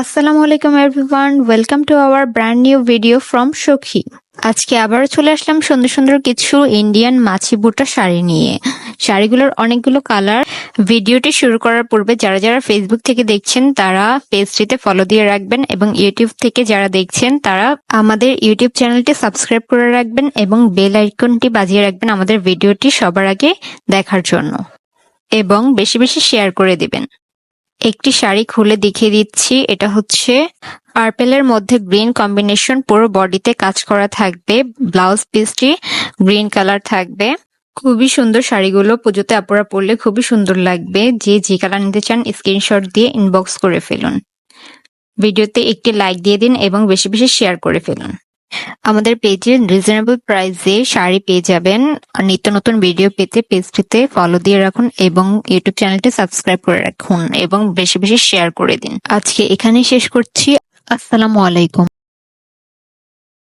আসসালামু আলাইকুম everyone, welcome to our brand new video from সখী। আজকে আবারও চলে আসলাম সুন্দর সুন্দর কিছু ইন্ডিয়ান মাছি বুটা শাড়ি নিয়ে। শাড়িগুলোর অনেকগুলো কালার। ভিডিওটি শুরু করার পূর্বে যারা যারা ফেসবুক থেকে দেখছেন তারা পেজটিতে ফলো দিয়ে রাখবেন এবং ইউটিউব থেকে যারা দেখছেন তারা আমাদের ইউটিউব চ্যানেলটি সাবস্ক্রাইব করে রাখবেন এবং বেল আইকনটি বাজিয়ে রাখবেন আমাদের ভিডিওটি সবার আগে দেখার জন্য, এবং বেশি বেশি শেয়ার করে দিবেন। একটি শাড়ি খুলে দেখিয়ে দিচ্ছি। এটা হচ্ছে পার্পেলের মধ্যে গ্রিন কম্বিনেশন, পুরো বডিতে কাজ করা থাকবে। ব্লাউজ পিসটি গ্রিন কালার থাকবে। খুবই সুন্দর শাড়িগুলো, পুজোতে আপুরা পরলে খুবই সুন্দর লাগবে। যে কালার নিতে চান স্ক্রিনশট দিয়ে ইনবক্স করে ফেলুন। ভিডিওতে একটি লাইক দিয়ে দিন এবং বেশি বেশি শেয়ার করে ফেলুন। আমাদের পেজে রিজনেবল প্রাইসে শাড়ি পেয়ে যাবেন। নিত্য নতুন ভিডিও পেতে পেজটিতে ফলো দিয়ে রাখুন এবং ইউটিউব চ্যানেলটি সাবস্ক্রাইব করে রাখুন এবং বেশি বেশি শেয়ার করে দিন। আজকে এখানেই শেষ করছি। আসসালামু আলাইকুম।